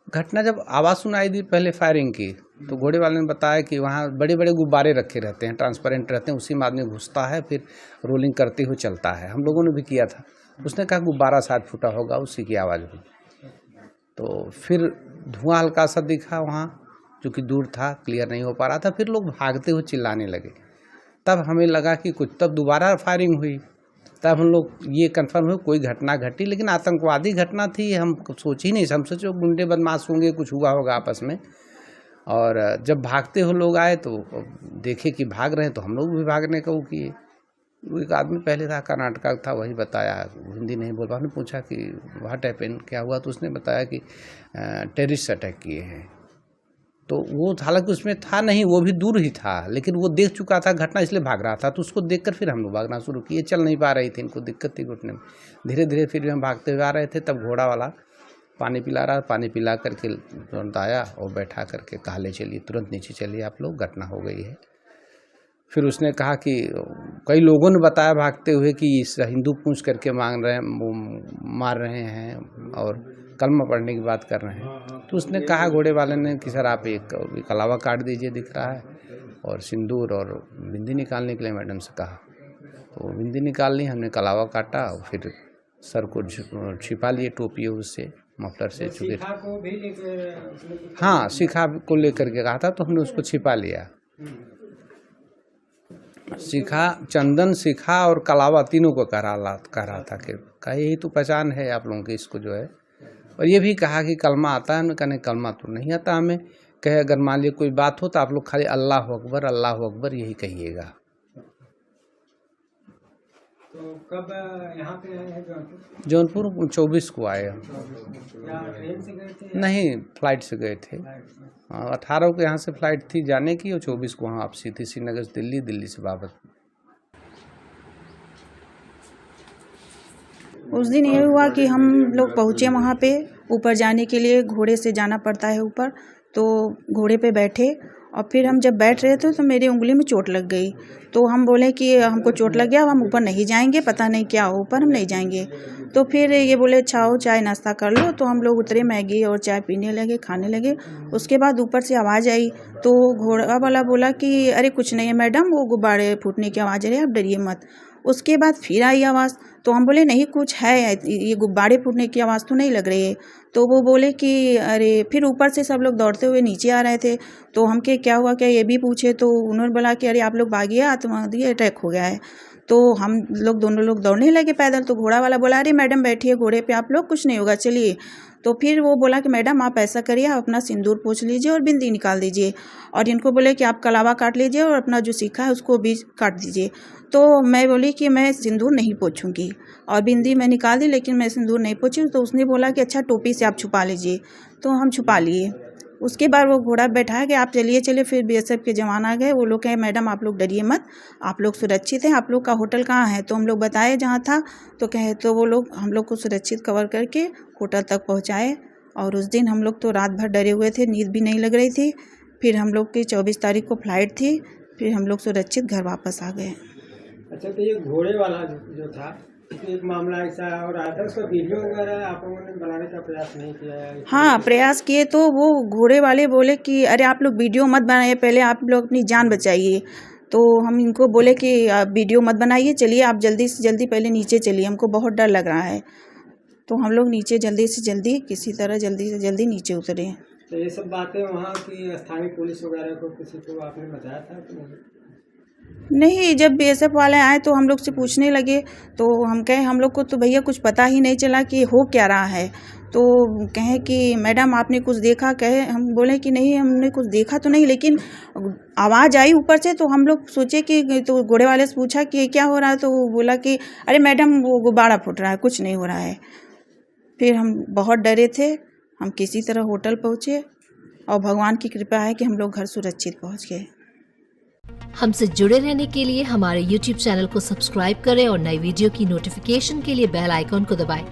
घटना जब आवाज़ सुनाई दी पहले फायरिंग की, तो घोड़े वाले ने बताया कि वहाँ बड़े बड़े गुब्बारे रखे रहते हैं, ट्रांसपेरेंट रहते हैं, उसी में आदमी घुसता है फिर रोलिंग करते हुए चलता है। हम लोगों ने भी किया था। उसने कहा गुब्बारा शायद फूटा होगा, उसी की आवाज़ हुई। तो फिर धुआं हल्का सा दिखा वहाँ, जो कि दूर था, क्लियर नहीं हो पा रहा था। फिर लोग भागते हुए चिल्लाने लगे। तब हमें लगा कि कुछ, तब दोबारा फायरिंग हुई। तब हम लोग ये कंफर्म हुए कोई घटना घटी, लेकिन आतंकवादी घटना थी हम सोच ही नहीं। हम सोचे गुंडे बदमाश होंगे, कुछ हुआ होगा आपस में। और जब भागते हुए लोग आए तो देखे कि भाग रहे हैं, तो हम लोग भी भागने का वो किए। वो एक आदमी पहले था, कर्नाटक का था, वही बताया, हिंदी नहीं बोल पा। हमने पूछा कि व्हाट हैपेंड, क्या हुआ, तो उसने बताया कि टेररिस्ट अटैक किए हैं। तो वो हालांकि उसमें था नहीं, वो भी दूर ही था, लेकिन वो देख चुका था घटना, इसलिए भाग रहा था। तो उसको देखकर फिर हम लोग भागना शुरू किए। चल नहीं पा रही थी, इनको दिक्कत थी घुटने में। धीरे धीरे फिर भी हम भागते हुए आ रहे थे। तब घोड़ा वाला पानी पिला रहा, पानी पिला करके तुरंत आया और बैठा करके कहा ले चलिए, तुरंत नीचे चलिए आप लोग, घटना हो गई है। फिर उसने कहा कि कई लोगों ने बताया भागते हुए कि इस हिंदू पूछ करके मार रहे हैं और कलमा पढ़ने की बात कर रहे हैं। तो उसने कहा घोड़े वाले ने कि सर आप एक कलावा काट दीजिए, दिख रहा है, और सिंदूर और बिंदी निकालने के लिए मैडम से कहा। तो बिंदी निकाल ली, हमने कलावा काटा और फिर सर को छिपा लिए टोपी उससे, मफलर से। चुके हाँ, शिखा को लेकर के कहा था, तो हमने उसको छिपा लिया। शिखा, चंदन, शिखा और कलावा तीनों को कह रहा था कि यही तो पहचान है आप लोगों की, इसको जो है। और ये भी कहा कि कलमा आता है। हमने कहा नहीं, कलमा तो नहीं आता हमें। कहे अगर मान लीजिए कोई बात हो तो आप लोग खाली अल्लाह अकबर यही कहिएगा। तो कब यहाँ पे आए हैं जौनपुर? 24 को आए हम। ट्रेन से गए थे? नहीं, फ्लाइट से गए थे। 18 को यहाँ से फ्लाइट थी जाने की, और 24 को वहाँ वापसी थी, श्रीनगर से दिल्ली, दिल्ली से वापस। उस दिन ये हुआ कि हम लोग पहुँचे वहाँ पे। ऊपर जाने के लिए घोड़े से जाना पड़ता है ऊपर, तो घोड़े पे बैठे और फिर हम जब बैठ रहे थे तो मेरी उंगली में चोट लग गई। तो हम बोले कि हमको चोट लग गया, अब हम ऊपर नहीं जाएंगे, पता नहीं क्या हो, ऊपर हम नहीं जाएंगे। तो फिर ये बोले अच्छा हो, चाय नाश्ता कर लो। तो हम लोग उतरे, मैगी और चाय पीने लगे, खाने लगे। उसके बाद ऊपर से आवाज़ आई, तो घोड़ा वाला बोला कि अरे कुछ नहीं है मैडम, वो गुब्बारे फूटने की आवाज़ आ रही है, आप डरिए मत। उसके बाद फिर आई आवाज़, तो हम बोले नहीं कुछ है, ये गुब्बारे फूटने की आवाज़ तो नहीं लग रही है। तो वो बोले कि अरे, फिर ऊपर से सब लोग दौड़ते हुए नीचे आ रहे थे। तो हम के क्या हुआ, क्या ये भी पूछे। तो उन्होंने बोला कि अरे आप लोग भागिए, आतंकवादी अटैक हो गया है। तो हम लोग दोनों लोग दौड़ने लगे पैदल। तो घोड़ा वाला बोला अरे मैडम बैठिए घोड़े पे, आप लोग, कुछ नहीं होगा, चलिए। तो फिर वो बोला कि मैडम आप ऐसा करिए, आप अपना सिंदूर पोंछ लीजिए और बिंदी निकाल दीजिए, और इनको बोले कि आप कलावा काट लीजिए और अपना जो सीखा है उसको भी काट दीजिए। तो मैं बोली कि मैं सिंदूर नहीं पोंछूंगी, और बिंदी मैं निकाल दी, लेकिन मैं सिंदूर नहीं पोंछी। तो उसने बोला कि अच्छा टोपी से आप छुपा लीजिए। तो हम छुपा लिए। उसके बाद वो घोड़ा बैठा के आप चलिए। फिर बीएसएफ के जवान आ गए। वो लोग कहे मैडम आप लोग डरिए मत, आप लोग सुरक्षित हैं, आप लोग का होटल कहाँ है। तो हम लोग बताए जहाँ था। तो कहे तो वो लोग हम लोग को सुरक्षित कवर करके होटल तक पहुँचाए। और उस दिन हम लोग तो रात भर डरे हुए थे, नींद भी नहीं लग रही थी। फिर हम लोग की 24 तारीख को फ्लाइट थी, फिर हम लोग सुरक्षित घर वापस आ गए। अच्छा, तो ये घोड़े वाला जो था, एक मामला ऐसा और आया था, उसका वीडियो वगैरह आप लोगों ने बनाने का प्रयास नहीं किया है? हाँ, प्रयास किए। तो वो घोड़े वाले बोले कि अरे आप लोग वीडियो मत बनाइए, पहले आप लोग अपनी जान बचाइए। तो हम इनको बोले कि आप वीडियो मत बनाइए, चलिए आप जल्दी से जल्दी पहले नीचे चलिए, हमको बहुत डर लग रहा है। तो हम लोग नीचे जल्दी से जल्दी किसी तरह जल्दी से जल्दी नीचे उतरे। तो ये सब बातें वहाँ की स्थानीय पुलिस वगैरह को किसी को आपने बताया था कि नहीं, जब बीएसएफ वाले आए तो हम लोग से पूछने लगे। तो हम कहे हम लोग को तो भैया कुछ पता ही नहीं चला कि हो क्या रहा है। तो कहें कि मैडम आपने कुछ देखा? कहे हम बोले कि नहीं हमने कुछ देखा तो नहीं, लेकिन आवाज़ आई ऊपर से। तो हम लोग सोचे कि, तो घोड़े वाले से पूछा कि क्या हो रहा है। तो वो बोला कि अरे मैडम वो गुब्बारा फूट रहा है, कुछ नहीं हो रहा है। फिर हम बहुत डरे थे। हम किसी तरह होटल पहुँचे और भगवान की कृपा है कि हम लोग घर सुरक्षित पहुँच गए। हमसे जुड़े रहने के लिए हमारे YouTube चैनल को सब्सक्राइब करें और नई वीडियो की नोटिफिकेशन के लिए बेल आइकॉन को दबाएं।